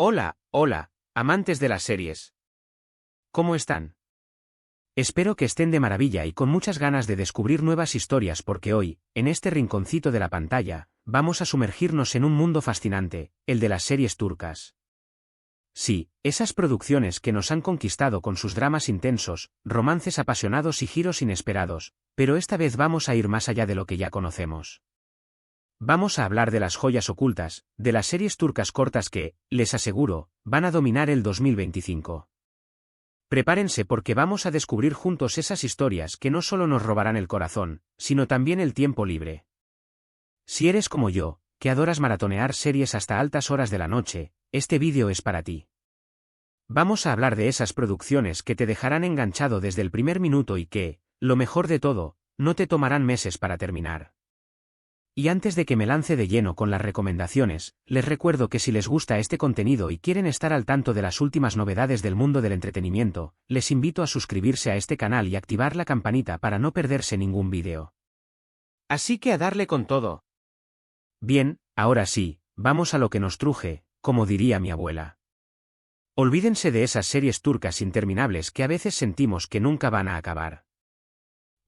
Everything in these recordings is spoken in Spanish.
Hola, hola, amantes de las series. ¿Cómo están? Espero que estén de maravilla y con muchas ganas de descubrir nuevas historias porque hoy, en este rinconcito de la pantalla, vamos a sumergirnos en un mundo fascinante, el de las series turcas. Sí, esas producciones que nos han conquistado con sus dramas intensos, romances apasionados y giros inesperados, pero esta vez vamos a ir más allá de lo que ya conocemos. Vamos a hablar de las joyas ocultas, de las series turcas cortas que, les aseguro, van a dominar el 2025. Prepárense porque vamos a descubrir juntos esas historias que no solo nos robarán el corazón, sino también el tiempo libre. Si eres como yo, que adoras maratonear series hasta altas horas de la noche, este vídeo es para ti. Vamos a hablar de esas producciones que te dejarán enganchado desde el primer minuto y que, lo mejor de todo, no te tomarán meses para terminar. Y antes de que me lance de lleno con las recomendaciones, les recuerdo que si les gusta este contenido y quieren estar al tanto de las últimas novedades del mundo del entretenimiento, les invito a suscribirse a este canal y activar la campanita para no perderse ningún vídeo. Así que a darle con todo. Bien, ahora sí, vamos a lo que nos truje, como diría mi abuela. Olvídense de esas series turcas interminables que a veces sentimos que nunca van a acabar.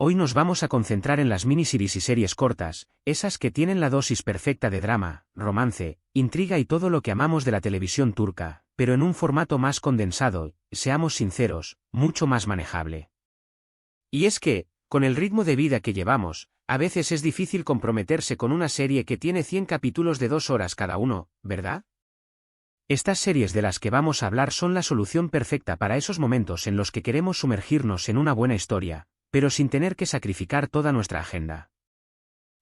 Hoy nos vamos a concentrar en las miniseries y series cortas, esas que tienen la dosis perfecta de drama, romance, intriga y todo lo que amamos de la televisión turca, pero en un formato más condensado, seamos sinceros, mucho más manejable. Y es que, con el ritmo de vida que llevamos, a veces es difícil comprometerse con una serie que tiene 100 capítulos de 2 horas cada uno, ¿verdad? Estas series de las que vamos a hablar son la solución perfecta para esos momentos en los que queremos sumergirnos en una buena historia, pero sin tener que sacrificar toda nuestra agenda.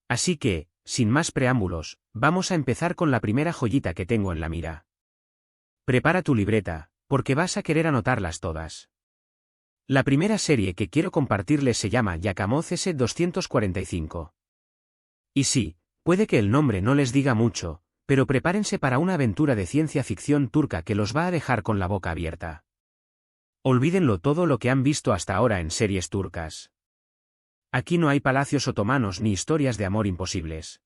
Así que, sin más preámbulos, vamos a empezar con la primera joyita que tengo en la mira. Prepara tu libreta, porque vas a querer anotarlas todas. La primera serie que quiero compartirles se llama Yakamoz S245. Y sí, puede que el nombre no les diga mucho, pero prepárense para una aventura de ciencia ficción turca que los va a dejar con la boca abierta. Olvídenlo todo lo que han visto hasta ahora en series turcas. Aquí no hay palacios otomanos ni historias de amor imposibles.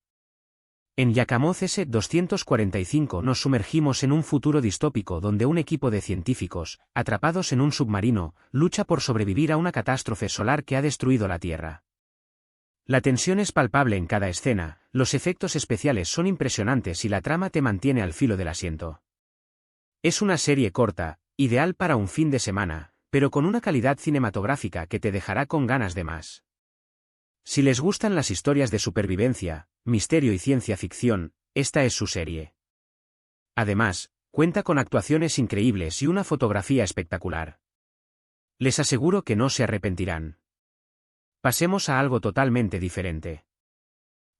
En Yakamoz S245 nos sumergimos en un futuro distópico donde un equipo de científicos, atrapados en un submarino, lucha por sobrevivir a una catástrofe solar que ha destruido la Tierra. La tensión es palpable en cada escena, los efectos especiales son impresionantes y la trama te mantiene al filo del asiento. Es una serie corta, ideal para un fin de semana, pero con una calidad cinematográfica que te dejará con ganas de más. Si les gustan las historias de supervivencia, misterio y ciencia ficción, esta es su serie. Además, cuenta con actuaciones increíbles y una fotografía espectacular. Les aseguro que no se arrepentirán. Pasemos a algo totalmente diferente.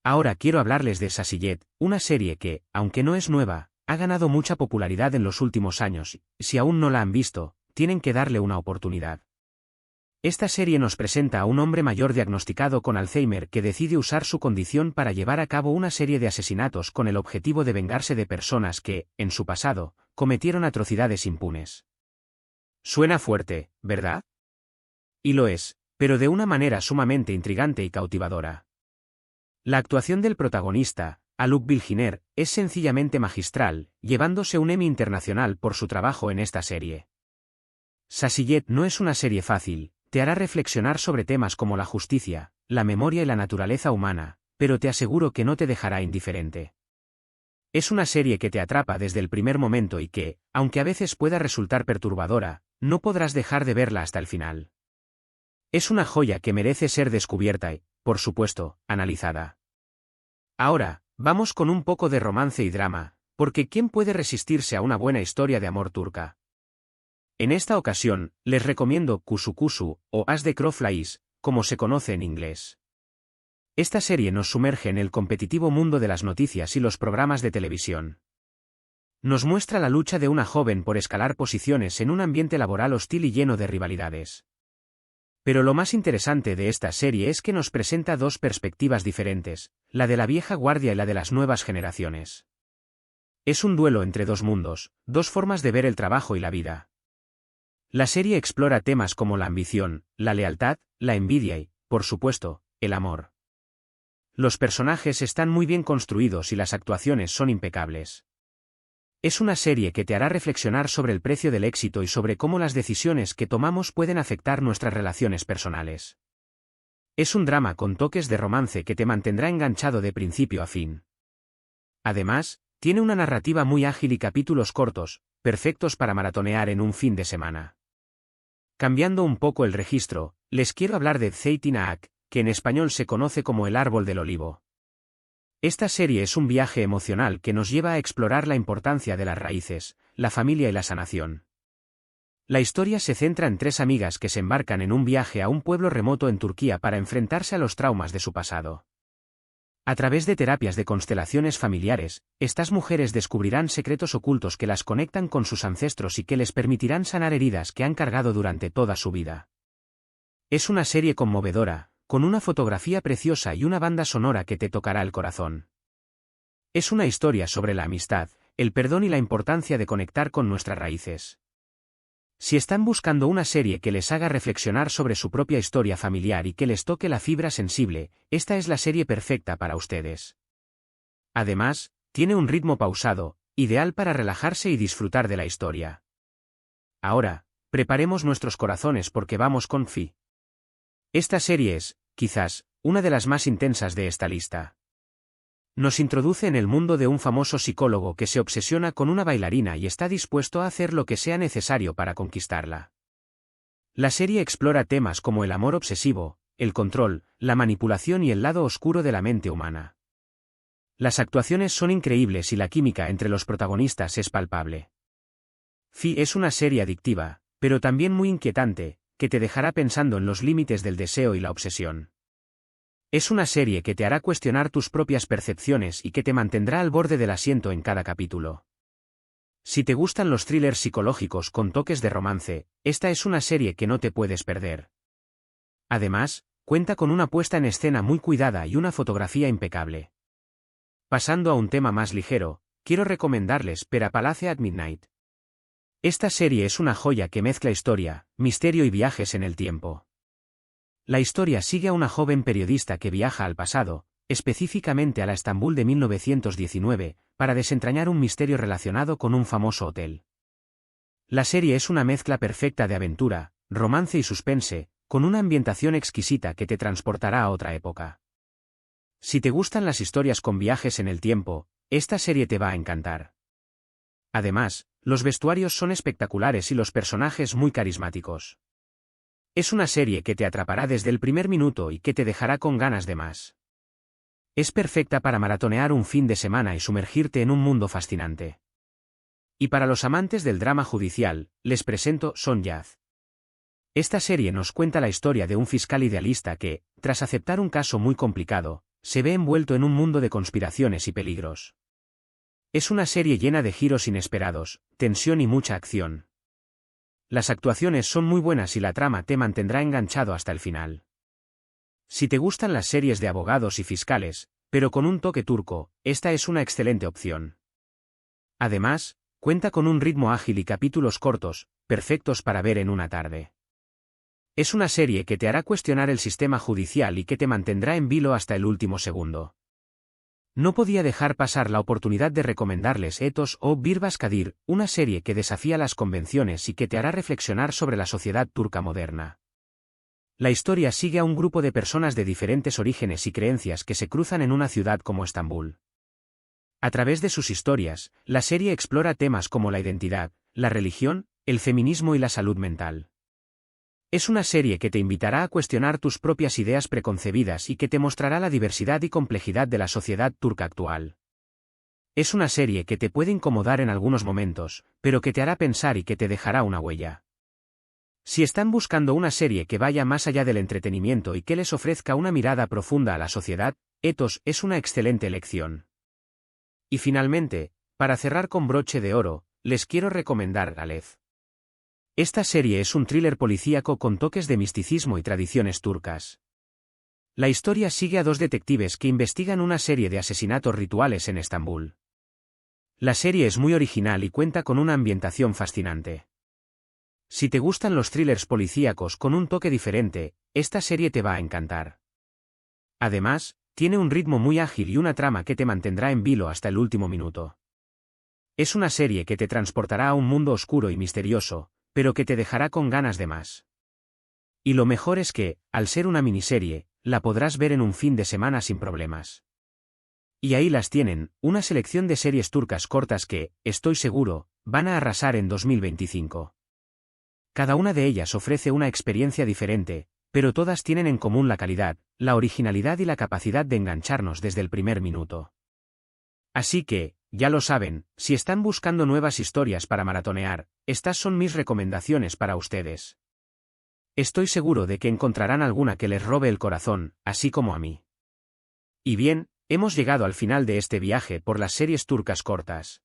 Ahora quiero hablarles de Sasiyet, una serie que, aunque no es nueva, ha ganado mucha popularidad en los últimos años, y si aún no la han visto, tienen que darle una oportunidad. Esta serie nos presenta a un hombre mayor diagnosticado con Alzheimer que decide usar su condición para llevar a cabo una serie de asesinatos con el objetivo de vengarse de personas que, en su pasado, cometieron atrocidades impunes. Suena fuerte, ¿verdad? Y lo es, pero de una manera sumamente intrigante y cautivadora. La actuación del protagonista, Haluk Bilginer, es sencillamente magistral, llevándose un Emmy internacional por su trabajo en esta serie. Sasiyet no es una serie fácil, te hará reflexionar sobre temas como la justicia, la memoria y la naturaleza humana, pero te aseguro que no te dejará indiferente. Es una serie que te atrapa desde el primer momento y que, aunque a veces pueda resultar perturbadora, no podrás dejar de verla hasta el final. Es una joya que merece ser descubierta y, por supuesto, analizada. Ahora, vamos con un poco de romance y drama, porque ¿quién puede resistirse a una buena historia de amor turca? En esta ocasión, les recomiendo Kusu Kusu, o As the Crow Flies, como se conoce en inglés. Esta serie nos sumerge en el competitivo mundo de las noticias y los programas de televisión. Nos muestra la lucha de una joven por escalar posiciones en un ambiente laboral hostil y lleno de rivalidades. Pero lo más interesante de esta serie es que nos presenta dos perspectivas diferentes, la de la vieja guardia y la de las nuevas generaciones. Es un duelo entre dos mundos, dos formas de ver el trabajo y la vida. La serie explora temas como la ambición, la lealtad, la envidia y, por supuesto, el amor. Los personajes están muy bien construidos y las actuaciones son impecables. Es una serie que te hará reflexionar sobre el precio del éxito y sobre cómo las decisiones que tomamos pueden afectar nuestras relaciones personales. Es un drama con toques de romance que te mantendrá enganchado de principio a fin. Además, tiene una narrativa muy ágil y capítulos cortos, perfectos para maratonear en un fin de semana. Cambiando un poco el registro, les quiero hablar de Zeytinahak, que en español se conoce como El árbol del olivo. Esta serie es un viaje emocional que nos lleva a explorar la importancia de las raíces, la familia y la sanación. La historia se centra en 3 amigas que se embarcan en un viaje a un pueblo remoto en Turquía para enfrentarse a los traumas de su pasado. A través de terapias de constelaciones familiares, estas mujeres descubrirán secretos ocultos que las conectan con sus ancestros y que les permitirán sanar heridas que han cargado durante toda su vida. Es una serie conmovedora, con una fotografía preciosa y una banda sonora que te tocará el corazón. Es una historia sobre la amistad, el perdón y la importancia de conectar con nuestras raíces. Si están buscando una serie que les haga reflexionar sobre su propia historia familiar y que les toque la fibra sensible, esta es la serie perfecta para ustedes. Además, tiene un ritmo pausado, ideal para relajarse y disfrutar de la historia. Ahora, preparemos nuestros corazones porque vamos con Fi. Esta serie es, quizás, una de las más intensas de esta lista. Nos introduce en el mundo de un famoso psicólogo que se obsesiona con una bailarina y está dispuesto a hacer lo que sea necesario para conquistarla. La serie explora temas como el amor obsesivo, el control, la manipulación y el lado oscuro de la mente humana. Las actuaciones son increíbles y la química entre los protagonistas es palpable. Fi es una serie adictiva, pero también muy inquietante, que te dejará pensando en los límites del deseo y la obsesión. Es una serie que te hará cuestionar tus propias percepciones y que te mantendrá al borde del asiento en cada capítulo. Si te gustan los thrillers psicológicos con toques de romance, esta es una serie que no te puedes perder. Además, cuenta con una puesta en escena muy cuidada y una fotografía impecable. Pasando a un tema más ligero, quiero recomendarles Pera Palace at Midnight. Esta serie es una joya que mezcla historia, misterio y viajes en el tiempo. La historia sigue a una joven periodista que viaja al pasado, específicamente a la Estambul de 1919, para desentrañar un misterio relacionado con un famoso hotel. La serie es una mezcla perfecta de aventura, romance y suspense, con una ambientación exquisita que te transportará a otra época. Si te gustan las historias con viajes en el tiempo, esta serie te va a encantar. Además, los vestuarios son espectaculares y los personajes muy carismáticos. Es una serie que te atrapará desde el primer minuto y que te dejará con ganas de más. Es perfecta para maratonear un fin de semana y sumergirte en un mundo fascinante. Y para los amantes del drama judicial, les presento Son Yaz. Esta serie nos cuenta la historia de un fiscal idealista que, tras aceptar un caso muy complicado, se ve envuelto en un mundo de conspiraciones y peligros. Es una serie llena de giros inesperados, tensión y mucha acción. Las actuaciones son muy buenas y la trama te mantendrá enganchado hasta el final. Si te gustan las series de abogados y fiscales, pero con un toque turco, esta es una excelente opción. Además, cuenta con un ritmo ágil y capítulos cortos, perfectos para ver en una tarde. Es una serie que te hará cuestionar el sistema judicial y que te mantendrá en vilo hasta el último segundo. No podía dejar pasar la oportunidad de recomendarles Ethos o Bir Başkadir, una serie que desafía las convenciones y que te hará reflexionar sobre la sociedad turca moderna. La historia sigue a un grupo de personas de diferentes orígenes y creencias que se cruzan en una ciudad como Estambul. A través de sus historias, la serie explora temas como la identidad, la religión, el feminismo y la salud mental. Es una serie que te invitará a cuestionar tus propias ideas preconcebidas y que te mostrará la diversidad y complejidad de la sociedad turca actual. Es una serie que te puede incomodar en algunos momentos, pero que te hará pensar y que te dejará una huella. Si están buscando una serie que vaya más allá del entretenimiento y que les ofrezca una mirada profunda a la sociedad, Ethos es una excelente elección. Y finalmente, para cerrar con broche de oro, les quiero recomendar Galef. Esta serie es un thriller policíaco con toques de misticismo y tradiciones turcas. La historia sigue a 2 detectives que investigan una serie de asesinatos rituales en Estambul. La serie es muy original y cuenta con una ambientación fascinante. Si te gustan los thrillers policíacos con un toque diferente, esta serie te va a encantar. Además, tiene un ritmo muy ágil y una trama que te mantendrá en vilo hasta el último minuto. Es una serie que te transportará a un mundo oscuro y misterioso, pero que te dejará con ganas de más. Y lo mejor es que, al ser una miniserie, la podrás ver en un fin de semana sin problemas. Y ahí las tienen, una selección de series turcas cortas que, estoy seguro, van a arrasar en 2025. Cada una de ellas ofrece una experiencia diferente, pero todas tienen en común la calidad, la originalidad y la capacidad de engancharnos desde el primer minuto. Así que, ya lo saben, si están buscando nuevas historias para maratonear, estas son mis recomendaciones para ustedes. Estoy seguro de que encontrarán alguna que les robe el corazón, así como a mí. Y bien, hemos llegado al final de este viaje por las series turcas cortas.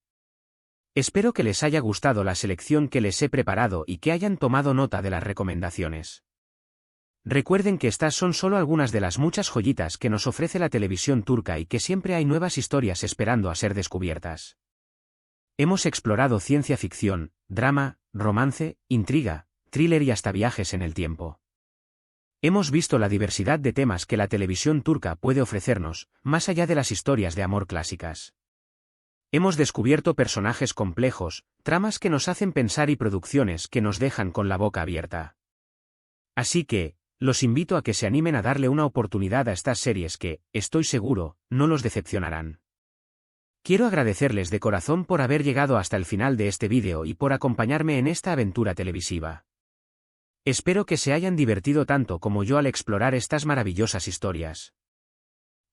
Espero que les haya gustado la selección que les he preparado y que hayan tomado nota de las recomendaciones. Recuerden que estas son solo algunas de las muchas joyitas que nos ofrece la televisión turca y que siempre hay nuevas historias esperando a ser descubiertas. Hemos explorado ciencia ficción, drama, romance, intriga, thriller y hasta viajes en el tiempo. Hemos visto la diversidad de temas que la televisión turca puede ofrecernos, más allá de las historias de amor clásicas. Hemos descubierto personajes complejos, tramas que nos hacen pensar y producciones que nos dejan con la boca abierta. Así que, los invito a que se animen a darle una oportunidad a estas series que, estoy seguro, no los decepcionarán. Quiero agradecerles de corazón por haber llegado hasta el final de este vídeo y por acompañarme en esta aventura televisiva. Espero que se hayan divertido tanto como yo al explorar estas maravillosas historias.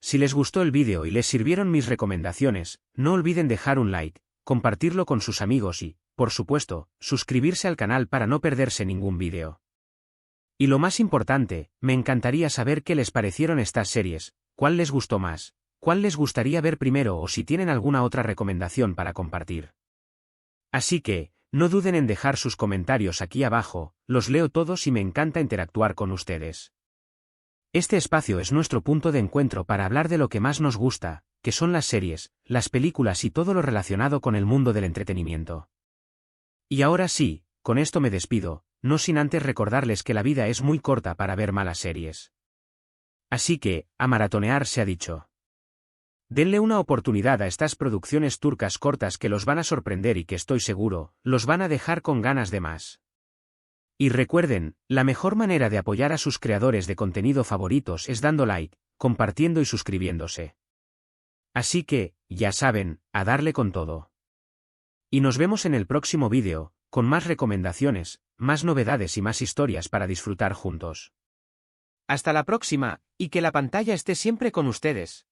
Si les gustó el vídeo y les sirvieron mis recomendaciones, no olviden dejar un like, compartirlo con sus amigos y, por supuesto, suscribirse al canal para no perderse ningún vídeo. Y lo más importante, me encantaría saber qué les parecieron estas series, cuál les gustó más, cuál les gustaría ver primero o si tienen alguna otra recomendación para compartir. Así que, no duden en dejar sus comentarios aquí abajo, los leo todos y me encanta interactuar con ustedes. Este espacio es nuestro punto de encuentro para hablar de lo que más nos gusta, que son las series, las películas y todo lo relacionado con el mundo del entretenimiento. Y ahora sí, con esto me despido, no sin antes recordarles que la vida es muy corta para ver malas series. Así que, a maratonear se ha dicho. Denle una oportunidad a estas producciones turcas cortas que los van a sorprender y que estoy seguro, los van a dejar con ganas de más. Y recuerden, la mejor manera de apoyar a sus creadores de contenido favoritos es dando like, compartiendo y suscribiéndose. Así que, ya saben, a darle con todo. Y nos vemos en el próximo vídeo, con más recomendaciones, más novedades y más historias para disfrutar juntos. Hasta la próxima, y que la pantalla esté siempre con ustedes.